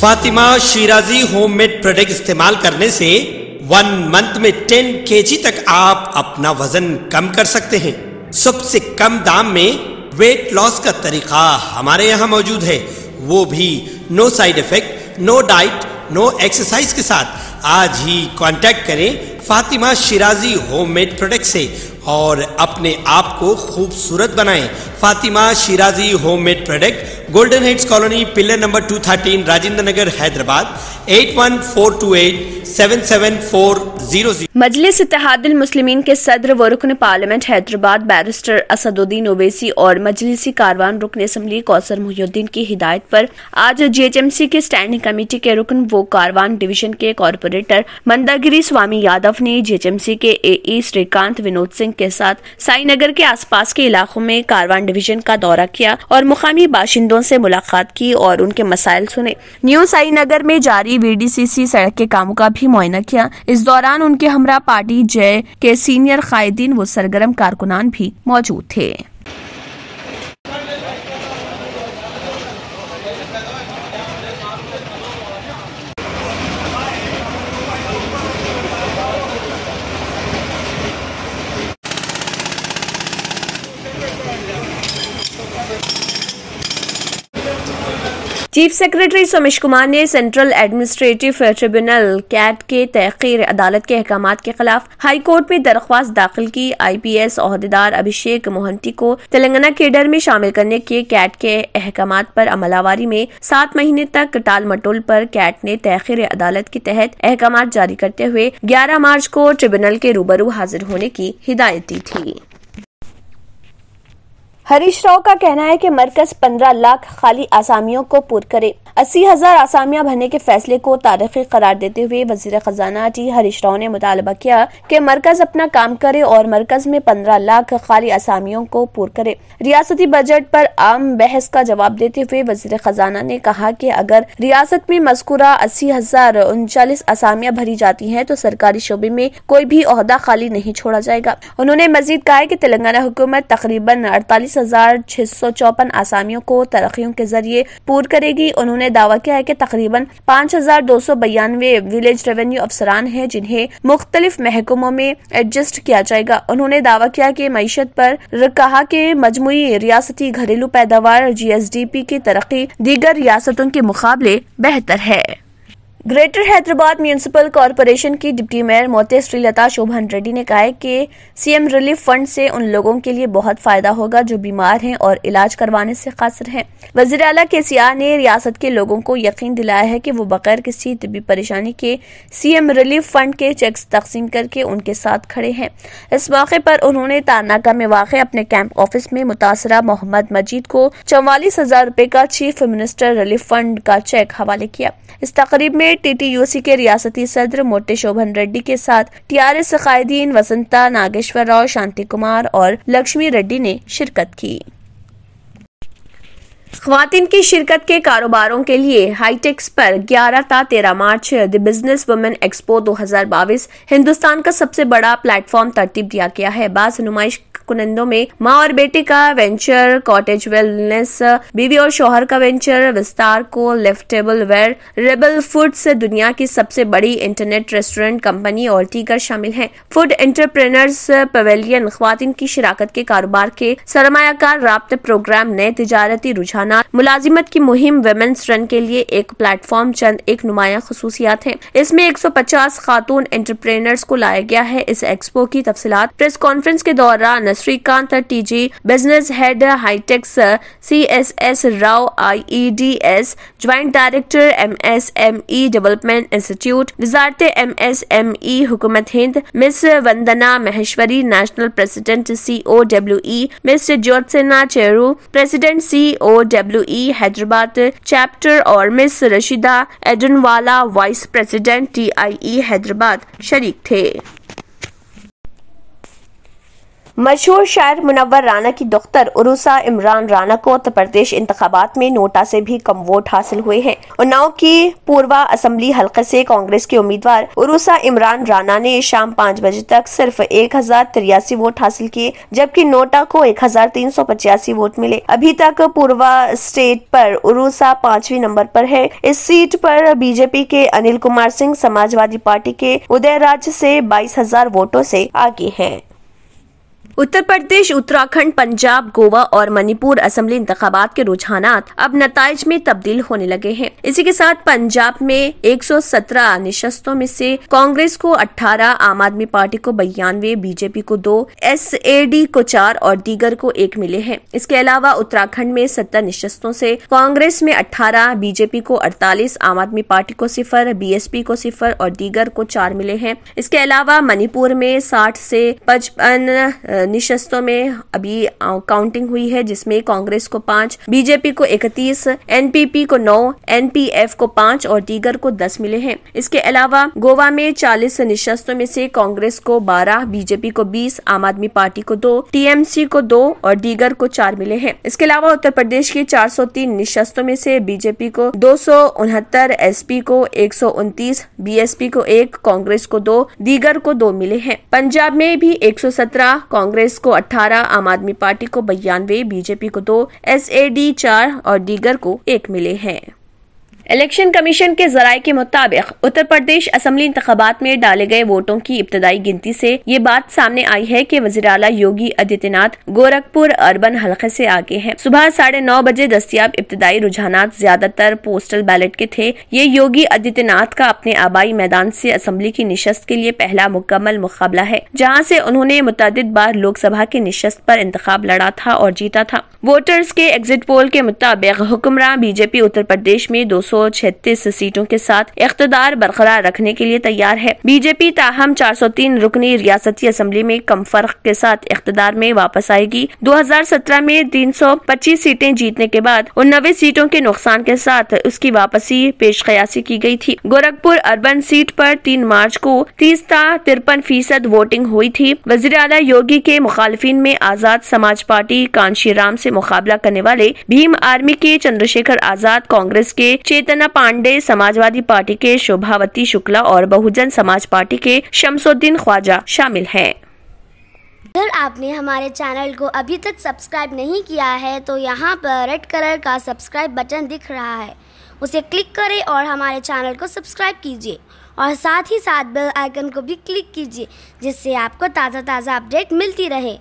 Fatima Shirazi homemade product इस्तेमाल करने से 1 मंथ में 10 kg तक आप अपना वजन कम कर सकते हैं। सबसे कम दाम में वेट लॉस का तरीका हमारे यहाँ मौजूद है, वो भी no side effect, no diet, no exercise के साथ। आज ही कांटेक्ट करें फातिमा शिराजी होममेड प्रोडक्ट से और अपने आप को खूबसूरत बनाएं। Fatima Shirazi homemade product, golden heads colony, pillar number 213, Rajendra Nagar, Hyderabad 8142877400। Majlis Ittehadul Muslimeen के सदर व रुकन पार्लियामेंट हैदराबाद बैरिस्टर असदुद्दीन ओवैसी और मजलिसी कारवान रुकन असम्बली कौसर मुहिउद्दीन की हिदायत पर आज GHMC के स्टैंडिंग कमेटी के रुकन व कारवान डिवीजन के कॉर्पोरेटर मंदागिरी स्वामी यादव ने GHMC के AE श्रीकांत विनोद सिंह के साथ साईनगर के आसपास के इलाकों में कारवान डिवीजन का दौरा किया और मुकामी बाशिंदों से मुलाकात की और उनके मसाइल सुने। न्यू साईनगर में जारी VDCC सड़क के कामों का भी मुआयना किया। इस दौरान उनके हमरा पार्टी जय के सीनियर कायदीन व सरगर्म कारकुनान भी मौजूद थे। चीफ सेक्रेटरी सोमेश कुमार ने सेंट्रल एडमिनिस्ट्रेटिव ट्रिब्यूनल कैट के तहकीर अदालत के अहकामात के खिलाफ हाई कोर्ट में दरख्वास्त दाखिल की। IPS ओहदेदार अभिषेक मोहंती को तेलंगाना केडर में शामिल करने के कैट के अहकामात पर अमलावरी में 7 महीने तक टाल मटोल पर कैट ने तहकीर अदालत के तहत अहकामात जारी करते हुए 11 मार्च को ट्रिब्यूनल के रूबरू हाजिर होने की हिदायत दी थी। हरीश राव का कहना है कि मरकज 15 लाख खाली आसामियों को पूर करे। 80,000 आसामियां भरने के फैसले को तारीखी करार देते हुए वजीर खजाना टी हरीश राव ने मुतालबा किया कि मरकज अपना काम करे और मरकज में 15 लाख खाली आसामियों को पूर करे। रियासती बजट पर आम बहस का जवाब देते हुए वजीर खजाना ने कहा कि अगर रियासत में मज़कूरा 80,039 आसामियां भरी जाती हैं तो सरकारी शोबे में कोई भी ओहदा खाली नहीं छोड़ा जाएगा। उन्होंने मजीद कहा कि तेलंगाना हुकूमत तकरीबन 48,654 आसामियों को तरक्कियों के जरिए पूर करेगी। उन्होंने दावा किया है कि तकरीबन 5,292 विलेज रेवेन्यू अफसरान हैं जिन्हें मुख्तलिफ महकमों में एडजस्ट किया जाएगा। उन्होंने दावा किया कि मईशत पर कहा कि मजमुई रियासती घरेलू पैदावार GSDP की तरक्की दीगर रियासतों के मुकाबले बेहतर है। ग्रेटर हैदराबाद म्यूनिसिपल कॉरपोरेशन की डिप्टी मेयर मोते श्रीलता शोभन रेड्डी ने कहा है कि CM रिलीफ फंड से उन लोगों के लिए बहुत फायदा होगा जो बीमार हैं और इलाज करवाने से कासिर हैं। वज़ीर आला KCR ने रियासत के लोगों को यकीन दिलाया है कि वो बगैर किसी तिब्बी परेशानी के CM रिलीफ फंड के चेक्स तकसीम करके उनके साथ खड़े हैं। इस मौके पर उन्होंने तारनाका में वाक़ अपने कैंप ऑफिस में मुतासरा मोहम्मद मजीद को 44,000 रुपए का चीफ मिनिस्टर रिलीफ फंड का चेक हवाले किया। इस तकरीब में TTUC के रियासती सदर मोटे शोभन रेड्डी के साथ TRS कायदीन वसंता नागेश्वर राव, शांति कुमार और लक्ष्मी रेड्डी ने शिरकत की। ख्वातीन की शिरकत के कारोबारों के लिए हाईटेक्स पर 11 ता 13 मार्च the business women expo 2022 Hindustan का सबसे बड़ा प्लेटफॉर्म तरतीब दिया गया है। बाज़ नुमाइश कुनंदों में माँ और बेटे का वेंचर, कॉटेज वेलनेस, बीवी और शोहर का वेंचर, विस्तार को लिफ्टेबल वेयर, रेबल फूड्स दुनिया की सबसे बड़ी इंटरनेट रेस्टोरेंट कंपनी और दीगर शामिल हैं। फूड एंटरप्रेन्योर्स पवेलियन ख्वातीन की शिराकत के कारोबार के सरमायाकार राब्ते प्रोग्राम, नए तिजारती रुझानात, मुलाजिमत की मुहिम, वुमेन्स रन के लिए एक प्लेटफॉर्म चंद एक नुमाया खसूसियात हैं। इसमें 150 खातून एंटरप्रेन्योर्स को लाया गया है। इस एक्सपो की तफसीलात प्रेस कॉन्फ्रेंस के दौरान Srikanth TG business head HITEX, CSS Rao IEDS joint director MSME development institute, वजारत MSME हुकूमत Hind, miss Vandana Maheshwari national president COWE, miss Jyotsna Cheru president COWE Hyderabad chapter और miss Rashida Adenwala vice president TIE Hyderabad शरीक थे। मशहूर शायर मुनव्वर राना की दुख्तर उरूसा इमरान राना को उत्तर प्रदेश इंतखाबात में नोटा से भी कम वोट हासिल हुए हैं। उन्नाव की पूर्वा असेंबली हलके से कांग्रेस के उम्मीदवार उरूसा इमरान राना ने शाम 5 बजे तक सिर्फ 1083 वोट हासिल किए, जबकि नोटा को 1385 वोट मिले। अभी तक पूर्वा स्टेट पर उरूसा 5वीं नंबर पर है। इस सीट पर बीजेपी के अनिल कुमार सिंह समाजवादी पार्टी के उदयराज से 22,000 वोटों से आगे हैं। उत्तर प्रदेश, उत्तराखंड, पंजाब, गोवा और मणिपुर असेंबली इंतखाबात के रुझानात अब नताइज में तब्दील होने लगे हैं। इसी के साथ पंजाब में 117 निशस्तों में से कांग्रेस को 18, आम आदमी पार्टी को 92, बीजेपी को 2, एसएडी को 4 और दीगर को 1 मिले हैं। इसके अलावा उत्तराखंड में 70 निशस्तों से कांग्रेस में 18, बीजेपी को 48, आम आदमी पार्टी को 0, बीएसपी को 0 और दीगर को 4 मिले हैं। इसके अलावा मणिपुर में 60 से 55 निशस्तों में अभी काउंटिंग हुई है, जिसमें कांग्रेस को 5, बीजेपी को 31, एनपीपी को 9, एनपीएफ को 5 और दीगर को 10 मिले हैं। इसके अलावा गोवा में 40 निशस्तों में से कांग्रेस को 12, बीजेपी को 20, आम आदमी पार्टी को 2, टीएमसी को 2 और दीगर को 4 मिले हैं। इसके अलावा उत्तर प्रदेश की 403 निशस्तों में से बीजेपी को 269, एसपी को 129, बीएसपी को 1, कांग्रेस को 2, दीगर को 2 मिले हैं। पंजाब में भी 117, कांग्रेस को 18, आम आदमी पार्टी को 92, बीजेपी को 2, एसएडी 4 और दीगर को 1 मिले हैं। इलेक्शन कमीशन के जराये के मुताबिक उत्तर प्रदेश असेंबली इंतखाबात में डाले गए वोटों की इब्तदाई गिनती से ये बात सामने आई है कि वज़ीर आला योगी आदित्यनाथ गोरखपुर अर्बन हलके से आगे हैं। सुबह 9:30 बजे दस्तयाब इब्तदाई रुझानात ज्यादातर पोस्टल बैलेट के थे। ये योगी आदित्यनाथ का अपने आबाई मैदान से असेंबली की निशस्त के लिए पहला मुकम्मल मुकाबला है, जहाँ से उन्होंने मुतअद्दिद बार लोकसभा की निशस्त पर इंतखाब लड़ा था और जीता था। वोटर्स के एग्जिट पोल के मुताबिक हुक्मरान बीजेपी उत्तर प्रदेश में 236 सीटों के साथ इख्तिदार बरकरार रखने के लिए तैयार है। बीजेपी ताहम 403 रुकनी रियासती असेंबली में कम फर्क के साथ इख्तिदार में वापस आएगी। 2017 में 325 सीटें जीतने के बाद 89 सीटों के नुकसान के साथ उसकी वापसी पेश कयासी की गई थी। गोरखपुर अर्बन सीट पर 3 मार्च को 30-53% वोटिंग हुई थी। वज़ीर आला योगी के मुखालिफिन में आजाद समाज पार्टी कांशीराम से मुकाबला करने वाले भीम आर्मी के चंद्रशेखर आजाद, कांग्रेस के चेतना पांडे, समाजवादी पार्टी के शोभावती शुक्ला और बहुजन समाज पार्टी के शमसुद्दीन ख्वाजा शामिल हैं। अगर आपने हमारे चैनल को अभी तक सब्सक्राइब नहीं किया है तो यहाँ पर रेड कलर का सब्सक्राइब बटन दिख रहा है, उसे क्लिक करें और हमारे चैनल को सब्सक्राइब कीजिए और साथ ही साथ बेल आइकन को भी क्लिक कीजिए, जिससे आपको ताज़ा अपडेट मिलती रहे।